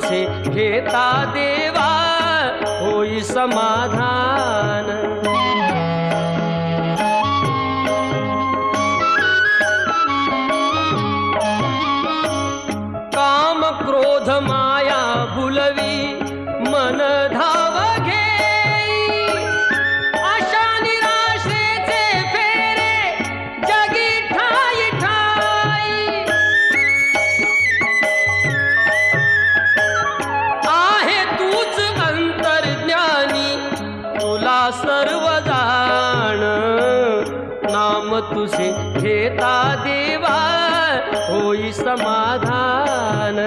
तुझे घेता देवा होई समाधान। काम क्रोध माया भुलवी मन धाव घेई, आशा निराशेचे फेरे जगी ठाई ठाई। आहे तूच अंतर्ज्ञानी तुला सर्व जाण, नाम तुझे घेता देवा होई समाधान।